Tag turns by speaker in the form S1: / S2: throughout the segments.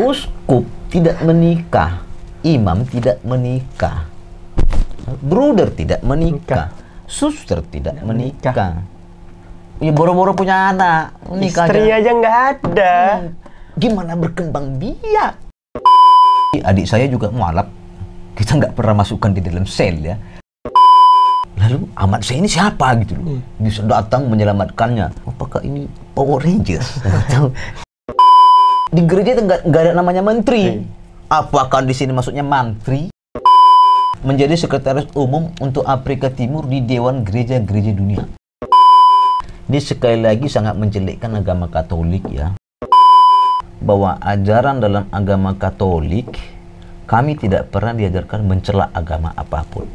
S1: Uskup tidak menikah, imam tidak menikah, bruder tidak menikah, suster tidak menikah. Ya boro-boro punya anak, nikah
S2: istri aja nggak ada.
S1: Gimana berkembang biak? Adik saya juga mualaf, kita nggak pernah masukkan di dalam sel ya. Lalu amat saya ini siapa gitu loh, bisa datang menyelamatkannya. Apakah ini Power Rangers? Di gereja itu nggak ada namanya menteri. Apakah di sini maksudnya mantri? Menjadi sekretaris umum untuk Afrika Timur di Dewan Gereja-Gereja Dunia. Ini sekali lagi sangat menjelekkan agama Katolik ya. Bahwa ajaran dalam agama Katolik, kami tidak pernah diajarkan mencela agama apapun.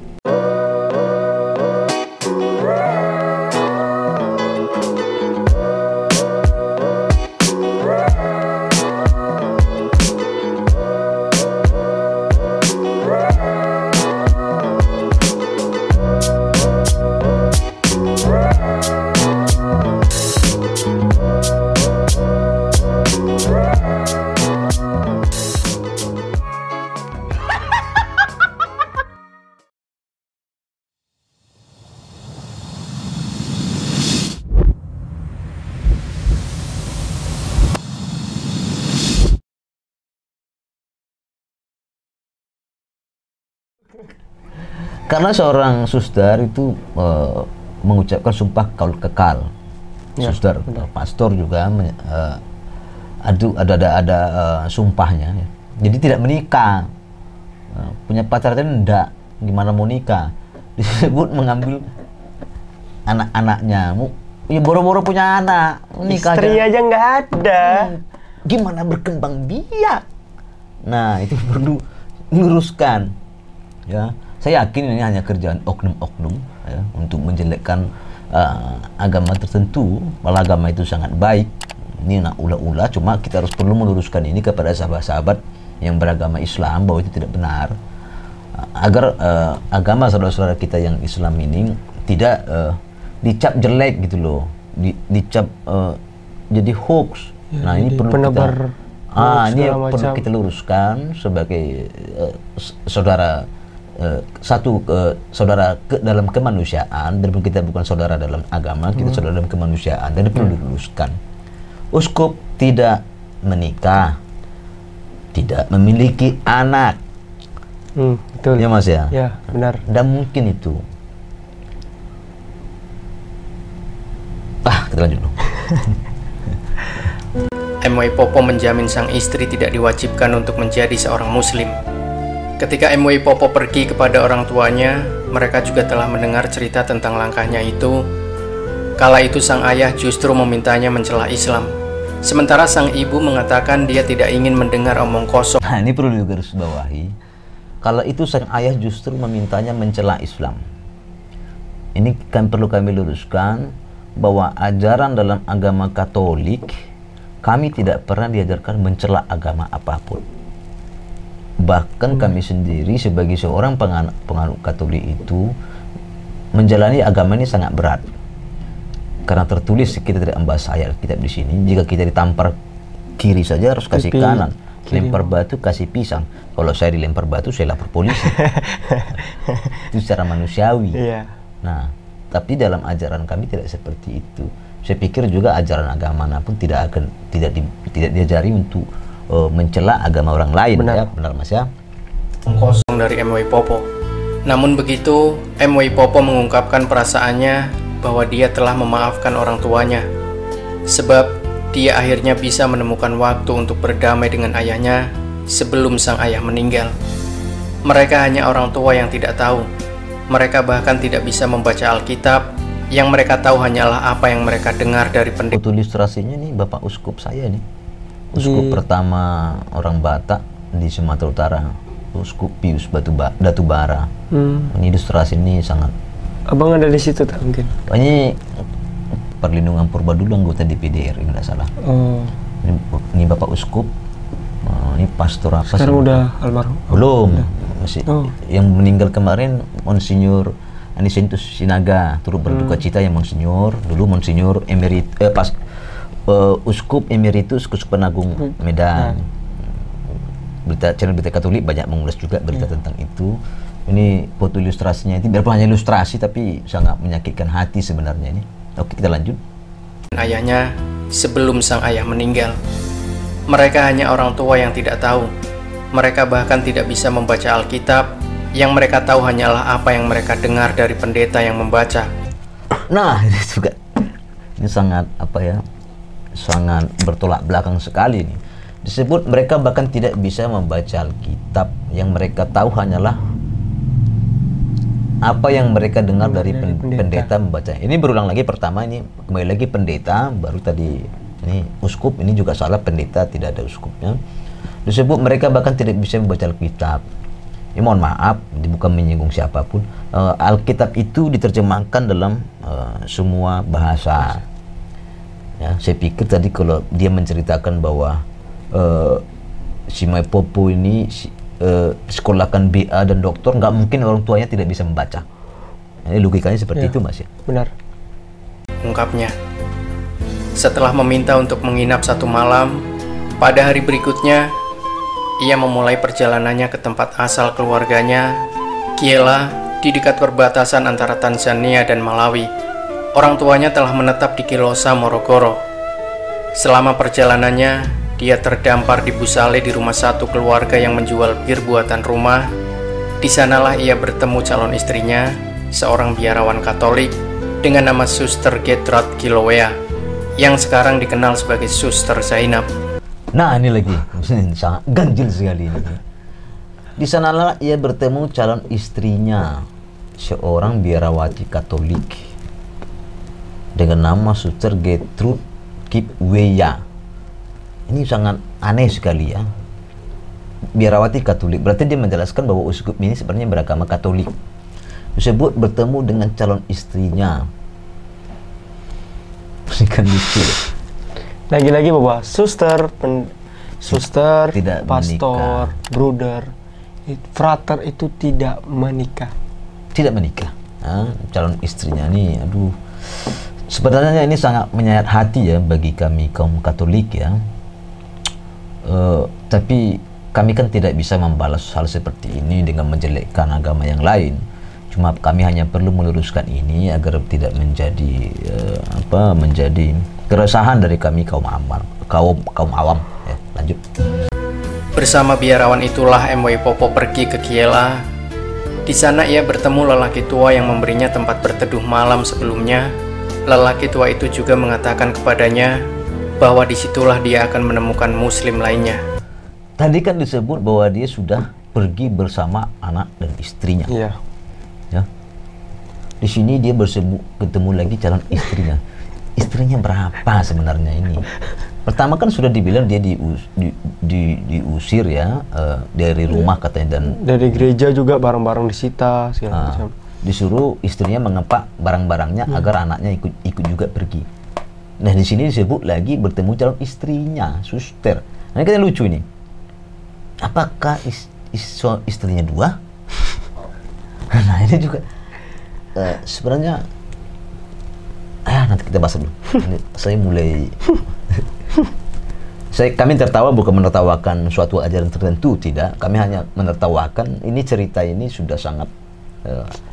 S1: Karena seorang suster itu mengucapkan sumpah kaul kekal, ya, suster, pastor juga ada sumpahnya, ya. Jadi tidak menikah, punya pacar tadi enggak, gimana mau nikah? Disebut mengambil anak-anaknya, ya boro-boro punya anak, nikah
S2: istri aja nggak ada.
S1: Gimana berkembang biak? Nah itu perlu luruskan, ya. Saya yakin ini hanya kerjaan oknum-oknum ya, untuk menjelekkan agama tertentu. Malah agama itu sangat baik. Ini nak ula-ula, cuma kita harus perlu meluruskan ini kepada sahabat-sahabat yang beragama Islam bahwa itu tidak benar. Agar agama saudara-saudara kita yang Islam ini tidak dicap jelek gitu loh, dicap jadi hoax.
S2: Ya,
S1: nah ini perlu
S2: penebar
S1: ini perlu kita luruskan sebagai saudara. Saudara dalam kemanusiaan, dan kita bukan saudara dalam agama, kita saudara dalam kemanusiaan, dan perlu diluruskan. Uskup tidak menikah, tidak memiliki anak.
S2: Betul.
S1: Ya mas ya?
S2: Ya, benar.
S1: Dan mungkin itu. Kita lanjut dong.
S3: MW Popo menjamin sang istri tidak diwajibkan untuk menjadi seorang muslim. Ketika MW Popo pergi kepada orang tuanya, mereka juga telah mendengar cerita tentang langkahnya itu. Kala itu sang ayah justru memintanya mencela Islam, sementara sang ibu mengatakan dia tidak ingin mendengar omong kosong.
S1: Nah ini perlu digarisbawahi. Kala itu sang ayah justru memintanya mencela Islam. Ini kan perlu kami luruskan bahwa ajaran dalam agama Katolik, kami tidak pernah diajarkan mencela agama apapun. Bahkan kami sendiri sebagai seorang penganut Katolik itu menjalani agama ini sangat berat. Karena tertulis, kita tidak membahas ayat kitab di sini, jika kita ditampar kiri saja harus kasih kanan, lempar batu kasih pisang. Kalau saya dilempar batu, saya lapor polisi. Itu secara manusiawi. Nah, tapi dalam ajaran kami tidak seperti itu. Saya pikir juga ajaran agama manapun tidak diajari untuk mencela agama orang lain.
S2: Benar.
S1: Ya, benar mas ya.
S3: Kosong dari MW Popo. Namun begitu, MW Popo mengungkapkan perasaannya bahwa dia telah memaafkan orang tuanya, sebab dia akhirnya bisa menemukan waktu untuk berdamai dengan ayahnya sebelum sang ayah meninggal. Mereka hanya orang tua yang tidak tahu. Mereka bahkan tidak bisa membaca Alkitab. Yang mereka tahu hanyalah apa yang mereka dengar dari pendeta.
S1: Foto ilustrasinya nih Bapak Uskup saya nih. Uskup pertama orang Batak di Sumatera Utara, Uskup Pius Datubara. Ini ilustrasi ini sangat.
S2: Abang ada di situ tak mungkin?
S1: Ini perlindungan purba dulu, anggota DPD RI nggak salah. Ini Bapak Uskup. Ini pastor apa?
S2: Sekarang udah almarhum?
S1: Belum, masih. Yang meninggal kemarin Monsinyur Anisentus Sinaga, turut berduka cita yang Monsinyur. Dulu Monsinyur Uskup Emeritus Keuskupan Agung Medan. channel berita Katolik banyak mengulas juga berita tentang itu. Ini foto ilustrasinya itu biarpun hanya ilustrasi tapi sangat menyakitkan hati sebenarnya ini. Oke, kita lanjut.
S3: Ayahnya sebelum sang ayah meninggal. Mereka hanya orang tua yang tidak tahu. Mereka bahkan tidak bisa membaca Alkitab. Yang mereka tahu hanyalah apa yang mereka dengar dari pendeta yang membaca.
S1: Nah, ini juga ini sangat sangat bertolak belakang sekali nih. Disebut mereka bahkan tidak bisa membaca Alkitab. Yang mereka tahu hanyalah apa yang mereka dengar dari pendeta membaca. Ini berulang lagi, pertama ini kembali lagi pendeta, baru tadi ini uskup, ini juga salah, pendeta tidak ada uskupnya. Disebut mereka bahkan tidak bisa membaca Alkitab. Ya, mohon maaf, bukan menyinggung siapapun. Alkitab itu diterjemahkan dalam semua bahasa. Ya, saya pikir tadi kalau dia menceritakan bahwa si Maipopo ini sekolahkan BA dan doktor, nggak mungkin orang tuanya tidak bisa membaca. Ini logikanya seperti itu, Mas ya.
S2: Benar.
S3: Ungkapnya. Setelah meminta untuk menginap 1 malam, pada hari berikutnya ia memulai perjalanannya ke tempat asal keluarganya, Kyela, di dekat perbatasan antara Tanzania dan Malawi. Orang tuanya telah menetap di Kilosa, Morogoro. Selama perjalanannya, dia terdampar di Busale di rumah satu keluarga yang menjual bir buatan rumah. Di sanalah ia bertemu calon istrinya, seorang biarawan Katolik dengan nama Suster Gertrude Kilowea, yang sekarang dikenal sebagai Suster Zainab.
S1: Nah, ini lagi sangat ganjil sekali ini. Di sanalah ia bertemu calon istrinya, seorang biarawati Katolik dengan nama Suster Gertrude Kilowea. Ini sangat aneh sekali ya. Biarawati Katolik, berarti dia menjelaskan bahwa uskup ini sebenarnya beragama Katolik. Disebut bertemu dengan calon istrinya. Kan lucu.
S2: Lagi-lagi bahwa suster,
S1: tidak
S2: pastor,
S1: menikah.
S2: brother, frater itu tidak menikah.
S1: Tidak menikah. Nah, calon istrinya nih, aduh. Sebenarnya ini sangat menyayat hati ya bagi kami kaum Katolik ya. Tapi kami kan tidak bisa membalas hal seperti ini dengan menjelekkan agama yang lain. Cuma kami hanya perlu meluruskan ini agar tidak menjadi menjadi keresahan dari kami kaum awam. Ya, lanjut.
S3: Bersama biarawan itulah M.W. Popo pergi ke Kyela. Di sana ia bertemu lelaki tua yang memberinya tempat berteduh malam sebelumnya. Lelaki tua itu juga mengatakan kepadanya bahwa disitulah dia akan menemukan muslim lainnya.
S1: Tadi kan disebut bahwa dia sudah pergi bersama anak dan istrinya.
S2: Iya.
S1: Ya. Di sini dia ketemu lagi calon istrinya. Istrinya berapa sebenarnya ini? Pertama kan sudah dibilang dia diusir ya dari rumah katanya, dan
S2: dari gereja juga barang-barang disita segala macam.
S1: Disuruh istrinya mengepak barang-barangnya agar anaknya ikut juga pergi. Nah, di sini disebut lagi bertemu calon istrinya, suster. Nah, ini kan lucu ini. Apakah istrinya 2? Nah, ini juga sebenarnya nanti kita bahas dulu. Ini saya mulai kami tertawa bukan menertawakan suatu ajaran tertentu, tidak. Kami hanya menertawakan ini, cerita ini sudah sangat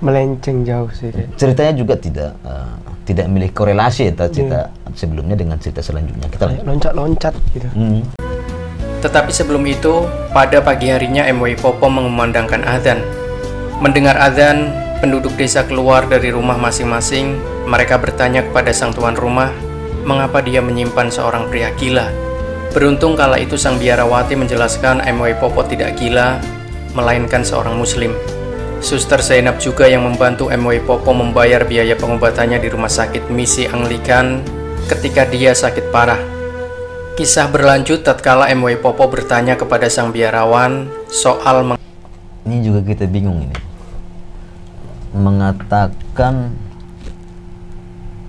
S2: melenceng jauh sih.
S1: Ceritanya juga tidak memiliki korelasi antara cerita sebelumnya dengan cerita selanjutnya. Kita
S2: loncat-loncat gitu.
S3: Tetapi sebelum itu, pada pagi harinya M.W. Popo mengumandangkan azan. Mendengar azan, penduduk desa keluar dari rumah masing-masing. Mereka bertanya kepada sang tuan rumah, mengapa dia menyimpan seorang pria gila. Beruntung kala itu sang biarawati menjelaskan M.W. Popo tidak gila, melainkan seorang muslim. Suster Zainab juga yang membantu M.W. Popo membayar biaya pengobatannya di rumah sakit misi Anglikan ketika dia sakit parah. Kisah berlanjut tatkala M.W. Popo bertanya kepada sang biarawan soal
S1: ini juga kita bingung ini. Mengatakan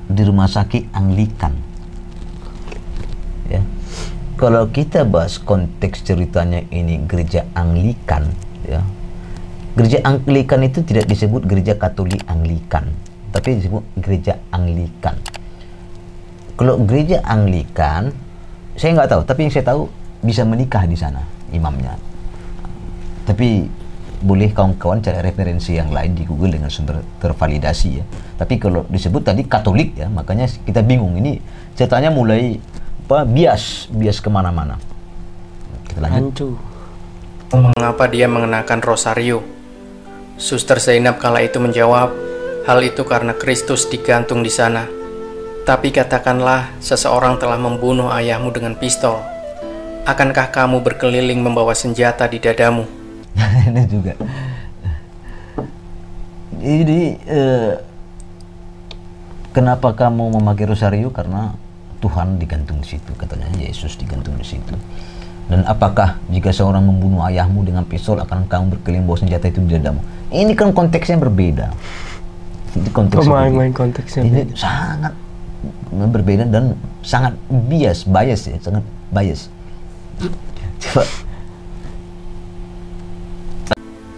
S1: di rumah sakit Anglikan. Ya. Kalau kita bahas konteks ceritanya ini gereja Anglikan, ya. Gereja Anglikan itu tidak disebut gereja Katolik Anglikan, tapi disebut gereja Anglikan. Kalau gereja Anglikan, saya nggak tahu, tapi yang saya tahu bisa menikah di sana imamnya. Tapi boleh kawan-kawan cari referensi yang lain di Google dengan sumber tervalidasi ya. Tapi kalau disebut tadi Katolik ya, makanya kita bingung ini ceritanya mulai bias kemana-mana. Kita lanjut.
S2: Hancu.
S3: Mengapa dia mengenakan rosario? Suster Zainab kala itu menjawab, hal itu karena Kristus digantung di sana. Tapi katakanlah seseorang telah membunuh ayahmu dengan pistol. Akankah kamu berkeliling membawa senjata di dadamu?
S1: Ini juga. Jadi kenapa kamu memakai rosario? Karena Tuhan digantung di situ, katanya Yesus digantung di situ. Dan apakah jika seorang membunuh ayahmu dengan pistol akan kamu berkeliling bawa senjata itu di dadamu? Ini kan konteksnya berbeda. Ini konteksnya
S2: Main konteksnya.
S1: ini sangat berbeda dan sangat bias ya, sangat bias. Coba.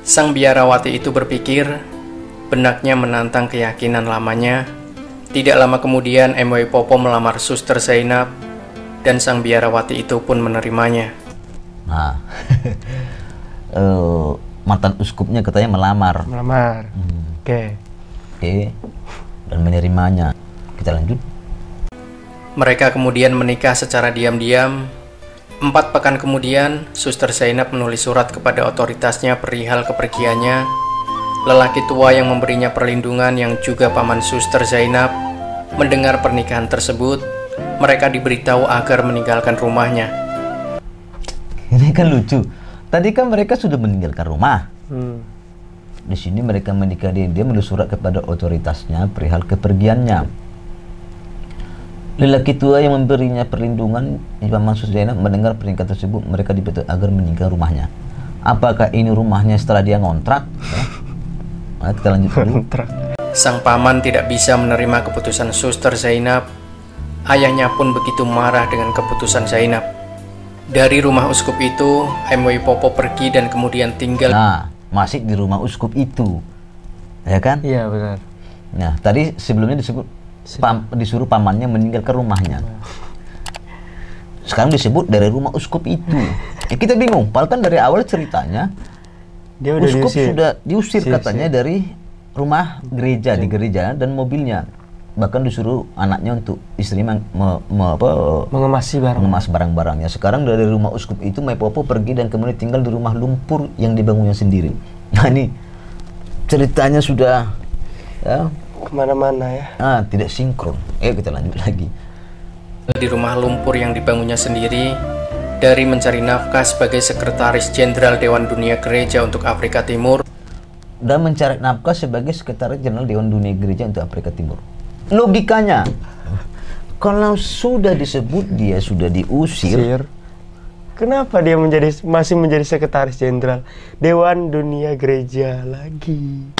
S3: Sang biarawati itu berpikir, benaknya menantang keyakinan lamanya. Tidak lama kemudian MW Popo melamar Suster Zainab, dan sang biarawati itu pun menerimanya.
S1: Nah, mantan uskupnya katanya melamar.
S2: Oke.
S1: Dan menerimanya. Kita lanjut.
S3: Mereka kemudian menikah secara diam-diam. 4 pekan kemudian, Suster Zainab menulis surat kepada otoritasnya perihal kepergiannya. Lelaki tua yang memberinya perlindungan yang juga paman Suster Zainab mendengar pernikahan tersebut. Mereka diberitahu agar meninggalkan rumahnya.
S1: Ini kan lucu. Tadi kan mereka sudah meninggalkan rumah. Di sini mereka menikah, dia menulis surat kepada otoritasnya perihal kepergiannya. Lelaki tua yang memberinya perlindungan, paman Suster Zainab, mendengar pernikahan tersebut, mereka diberitahu agar meninggalkan rumahnya. Apakah ini rumahnya setelah dia ngontrak? Nah, kita lanjut dulu.
S3: Sang paman tidak bisa menerima keputusan Suster Zainab. Ayahnya pun begitu marah dengan keputusan Zainab. Dari rumah uskup itu, MW Popo pergi dan kemudian tinggal.
S1: Nah, masih di rumah uskup itu, ya kan?
S2: Iya benar.
S1: Nah, tadi sebelumnya disuruh pamannya meninggalkan rumahnya. Sekarang disebut dari rumah uskup itu. Ya, kita bingung. Padahal kan dari awal ceritanya
S2: Dia udah
S1: uskup
S2: diusir.
S1: sudah diusir katanya dari rumah gereja, di gereja dan mobilnya. Bahkan disuruh anaknya untuk istri
S2: mengemasi
S1: barang-barangnya. Sekarang dari rumah uskup itu MW Popo pergi dan kemudian tinggal di rumah lumpur yang dibangunnya sendiri. Nah, ini ceritanya sudah ya,
S2: kemana-mana ya.
S1: tidak sinkron. Kita lanjut lagi.
S3: Di rumah lumpur yang dibangunnya sendiri, dari mencari nafkah sebagai sekretaris jenderal Dewan Dunia Gereja untuk Afrika Timur,
S1: dan mencari nafkah sebagai sekretaris jenderal Dewan Dunia Gereja untuk Afrika Timur. Logikanya, kalau sudah disebut dia sudah diusir,
S2: kenapa dia masih menjadi sekretaris jenderal Dewan Dunia Gereja lagi?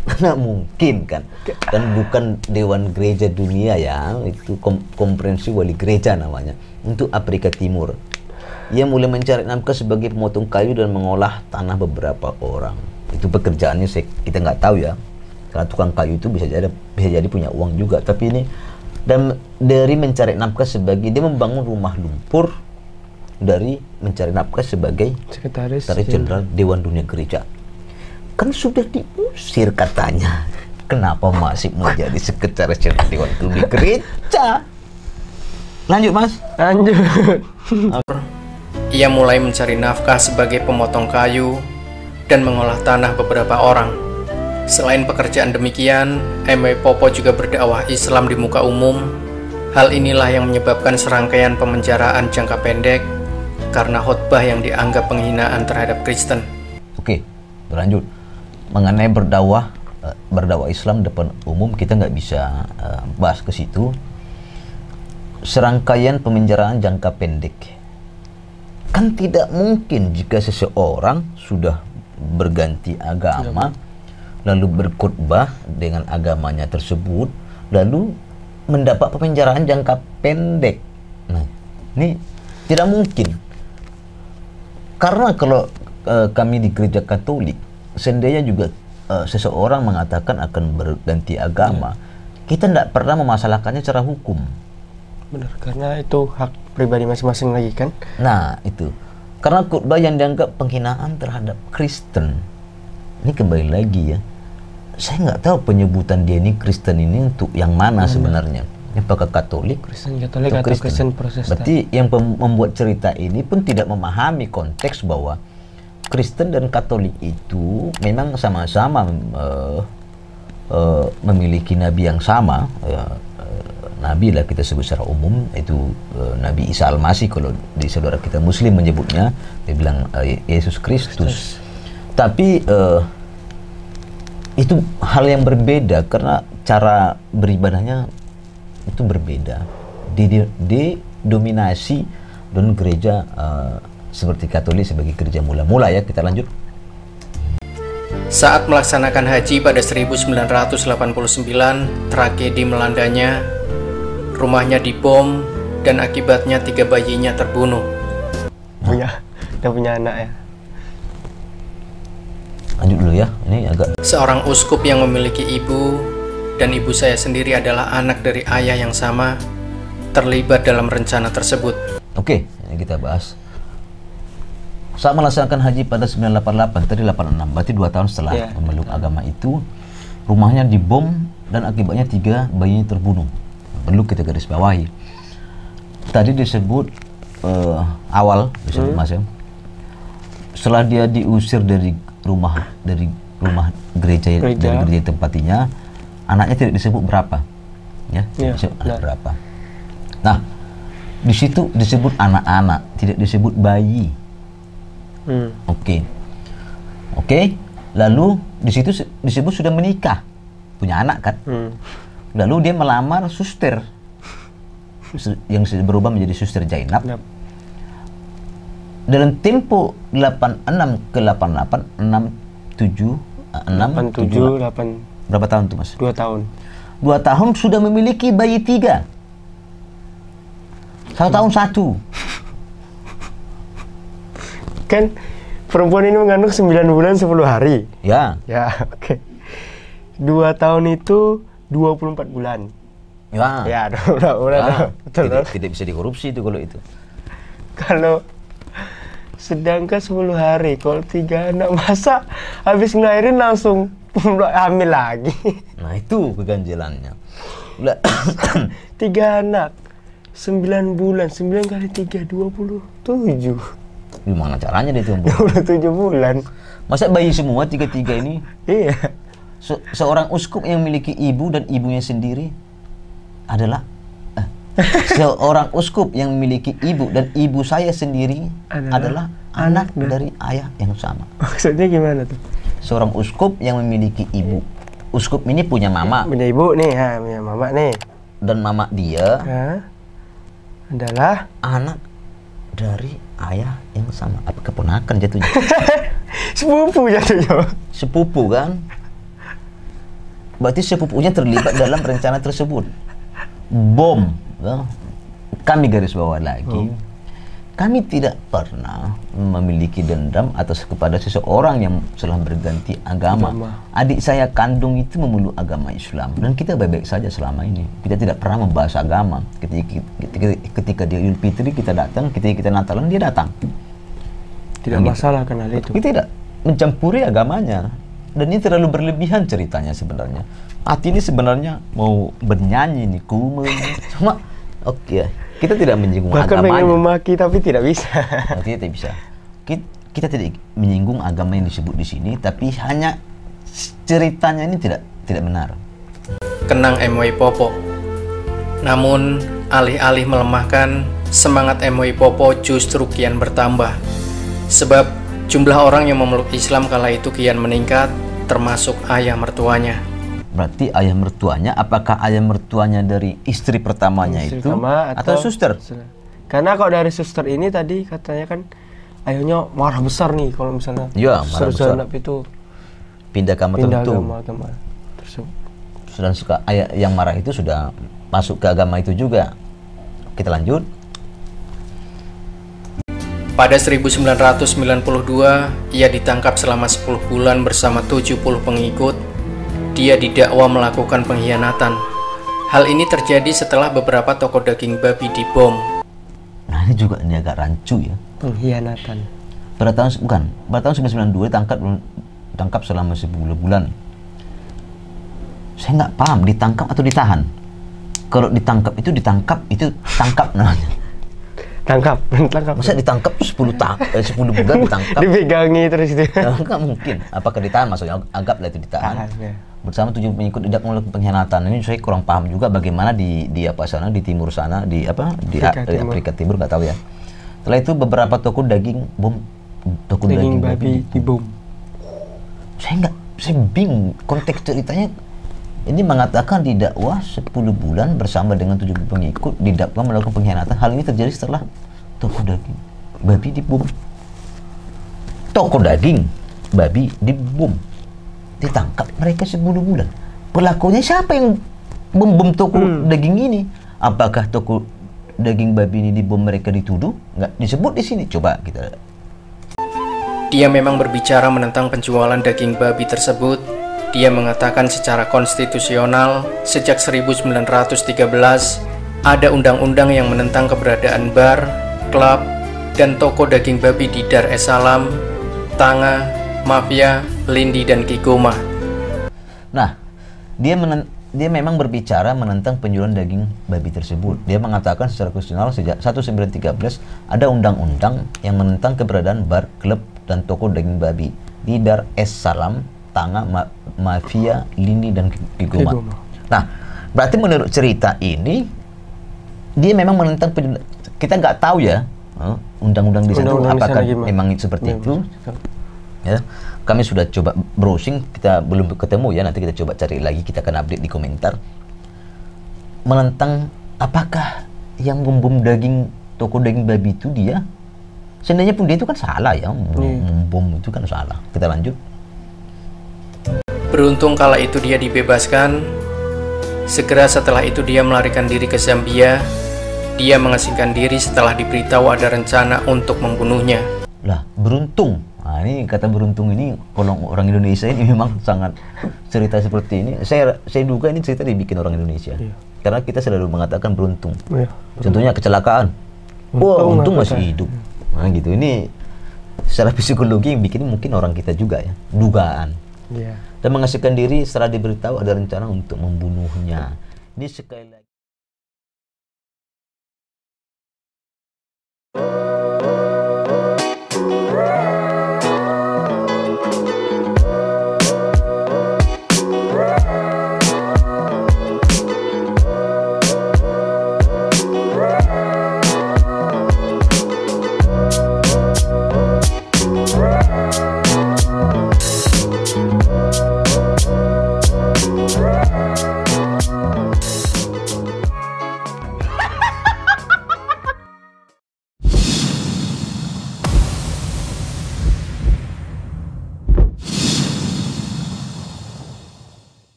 S1: nggak mungkin kan? Dan bukan Dewan Gereja Dunia ya, itu konferensi wali gereja namanya untuk Afrika Timur. Ia mulai mencari nafkah sebagai pemotong kayu dan mengolah tanah beberapa orang. Itu pekerjaannya kita nggak tahu ya. Karena tukang kayu itu bisa jadi punya uang juga. Tapi ini dan dari mencari nafkah sebagai dia membangun rumah lumpur, dari mencari nafkah sebagai
S2: sekretaris
S1: jenderal Dewan Dunia Gereja. Kan sudah diusir katanya. Kenapa masih menjadi sekretaris jenderal Dewan Dunia Gereja? Lanjut Mas.
S2: Lanjut.
S3: ia mulai mencari nafkah sebagai pemotong kayu dan mengolah tanah beberapa orang. Selain pekerjaan demikian, MW Popo juga berdakwah Islam di muka umum. Hal inilah yang menyebabkan serangkaian pemenjaraan jangka pendek karena khotbah yang dianggap penghinaan terhadap Kristen.
S1: Oke, berlanjut. Mengenai berdakwah Islam depan umum, kita nggak bisa bahas ke situ. Serangkaian pemenjaraan jangka pendek. Kan tidak mungkin jika seseorang sudah berganti agama, lalu berkhotbah dengan agamanya tersebut, lalu mendapat pemenjaraan jangka pendek. Nah, ini tidak mungkin. Karena kalau kami di gereja Katolik, seandainya juga seseorang mengatakan akan berganti agama, kita tidak pernah memasalahkannya secara hukum.
S2: Benar, karena itu hak pribadi masing-masing lagi kan.
S1: Nah, itu. Karena khutbah yang dianggap penghinaan terhadap Kristen. Ini kembali lagi ya, saya nggak tahu penyebutan dia ini Kristen ini untuk yang mana sebenarnya. Apakah Katolik?
S2: Kristen Katolik atau Kristen Protestan?
S1: Berarti yang membuat cerita ini pun tidak memahami konteks bahwa Kristen dan Katolik itu memang sama-sama memiliki nabi yang sama. Nabi lah kita sebut secara umum, itu Nabi Isa Al-Masih, kalau di saudara kita Muslim menyebutnya, dia bilang Yesus Kristus. Tapi itu hal yang berbeda karena cara beribadahnya itu berbeda. Didominasi dan gereja seperti Katolik sebagai gereja mula-mula ya. Kita lanjut.
S3: Saat melaksanakan haji pada 1989, tragedi melandanya. Rumahnya dibom dan akibatnya 3 bayinya terbunuh.
S2: Udah punya anak ya.
S1: Lanjut dulu ya, ini agak.
S3: Seorang uskup yang memiliki ibu, dan ibu saya sendiri adalah anak dari ayah yang sama, terlibat dalam rencana tersebut.
S1: Oke, ini kita bahas. Saat melaksanakan haji pada 1988, tadi 86, berarti 2 tahun setelah memeluk agama itu, rumahnya dibom dan akibatnya 3 bayinya terbunuh. Perlu kita garis bawahi. Tadi disebut awal disebut Mas ya. Setelah dia diusir dari rumah gereja dari gereja tempatinya, anaknya tidak disebut berapa, ya, disebut anak berapa. Nah, di situ disebut anak-anak, tidak disebut bayi. Oke. Lalu di situ disebut sudah menikah, punya anak kan. Lalu dia melamar suster yang berubah menjadi suster Zainab. Dalam tempo 86 ke 88,
S2: 8
S1: berapa tahun tuh Mas?
S2: 2 tahun.
S1: 2 tahun sudah memiliki bayi 3. 1 tahun 1.
S2: Kan perempuan ini mengandung 9 bulan 10 hari.
S1: Ya.
S2: Ya, oke. 2 tahun itu 24 bulan.
S1: Ya.
S2: 24 bulan. Betul.
S1: Tidak bisa dikorupsi itu kalau itu.
S2: Kalau sedangkan 10 hari, kalau 3 anak, masa habis ngelahirin langsung hamil lagi?
S1: Nah, itu keganjilannya.
S2: 3 anak, 9 bulan, 9 kali 3, 27.
S1: Gimana caranya dia itu?
S2: 27 bulan.
S1: Masa bayi semua 3 ini?
S2: Iya.
S1: Seorang uskup yang memiliki ibu dan ibunya sendiri adalah seorang uskup yang memiliki ibu dan ibu saya sendiri adalah anak dari ayah yang sama.
S2: Maksudnya gimana tuh?
S1: Seorang uskup yang memiliki ibu. Uskup ini punya mama.
S2: Punya ibu nih, punya mama nih.
S1: Dan mama dia
S2: adalah
S1: anak dari ayah yang sama. Apa keponakan jatuhnya?
S2: Sepupu jatuhnya.
S1: Sepupu kan? Berarti sepupunya terlibat dalam rencana tersebut. Bom. Kami garis bawah lagi. Kami tidak pernah memiliki dendam atas kepada seseorang yang telah berganti agama. Adik saya kandung itu memeluk agama Islam dan kita baik-baik saja selama ini. Kita tidak pernah membahas agama. Ketika dia Idul Fitri kita datang, ketika kita Natalan dia datang.
S2: Tidak masalah kenal itu.
S1: Kita tidak mencampuri agamanya. Dan ini terlalu berlebihan ceritanya sebenarnya. Hati ini sebenarnya mau bernyanyi nih, cuma kita tidak menyinggung agamanya.
S2: Bahkan pengen memaki tapi tidak bisa.
S1: Tidak bisa. Kita tidak menyinggung agama yang disebut di sini, tapi hanya ceritanya ini tidak benar.
S3: Kenang MW Popo. Namun alih-alih melemahkan, semangat MW Popo justru kian bertambah. Sebab jumlah orang yang memeluk Islam kala itu kian meningkat, termasuk ayah mertuanya.
S1: Berarti ayah mertuanya, apakah ayah mertuanya dari istri pertamanya
S2: istri
S1: itu atau suster?
S2: Karena kalau dari suster ini tadi katanya kan ayahnya marah besar nih kalau misalnya
S1: marah besar
S2: itu
S1: pindah agama tertentu. Dan ayah yang marah itu sudah masuk ke agama itu juga. Kita lanjut.
S3: Pada 1992, ia ditangkap selama 10 bulan bersama 70 pengikut. Dia didakwa melakukan pengkhianatan. Hal ini terjadi setelah beberapa toko daging babi dibom.
S1: Nah Nah, ini juga ini agak rancu ya.
S2: Pengkhianatan.
S1: Pada tahun 1992 ditangkap selama 10 bulan. Saya nggak paham ditangkap atau ditahan. Kalau ditangkap itu tangkap namanya.
S2: Tangkap.
S1: Masa ditangkap 10 bulan ditangkap?
S2: Dipegangi terus itu.
S1: Nggak mungkin. Apakah ditahan? Maksudnya anggaplah itu ditahan.
S2: Ya.
S1: Bersama 7 pengikut tidak melakukan pengkhianatan. Ini saya kurang paham juga bagaimana di apa sana, di timur sana, di Afrika Timur, nggak tahu ya. Setelah itu beberapa toko daging daging babi dibom. Saya bingung konteks ceritanya. Ini mengatakan didakwa 10 bulan bersama dengan 7 pengikut didakwa melakukan pengkhianatan. Hal ini terjadi setelah toko daging babi dibom. Toko daging babi dibom. Ditangkap mereka 10 bulan. Pelakunya siapa yang membom toko daging ini? Apakah toko daging babi ini dibom mereka dituduh? Nggak disebut di sini. Coba kita.
S3: Dia memang berbicara menentang penjualan daging babi tersebut. Dia mengatakan secara konstitusional sejak 1913 ada undang-undang yang menentang keberadaan bar, klub, dan toko daging babi di Dar es Salaam, Tanga, Mafia, Lindi, dan Kigoma.
S1: Nah, dia memang berbicara menentang penjualan daging babi tersebut. Dia mengatakan secara konstitusional sejak 1913 ada undang-undang yang menentang keberadaan bar, klub, dan toko daging babi di Dar es Salaam, Tanga, Mafia, Lindi, dan Kigoma. Nah, berarti menurut cerita ini dia memang menentang kita nggak tahu ya undang-undang di sana apakah memang seperti itu. Ya, kami sudah coba browsing, kita belum ketemu ya. Nanti kita coba cari lagi, kita akan update di komentar. Menentang apakah yang membom toko daging babi itu dia? Seandainya pun dia itu kan salah ya, membom itu kan salah. Kita lanjut.
S3: Beruntung kala itu dia dibebaskan. Segera setelah itu dia melarikan diri ke Zambia. Dia mengasingkan diri setelah diberitahu ada rencana untuk membunuhnya.
S1: Lah, beruntung. Nah, ini kata beruntung ini kalau orang Indonesia ini memang sangat cerita seperti ini. Saya duga ini cerita dibikin orang Indonesia. Iya. Karena kita selalu mengatakan beruntung. Iya. Contohnya kecelakaan. Untung masih hidup. Nah, gitu. Ini secara psikologi yang bikin mungkin orang kita juga ya. Dugaan. Iya. Dan mengasingkan diri setelah diberitahu ada rencana untuk membunuhnya. Ini sekali lagi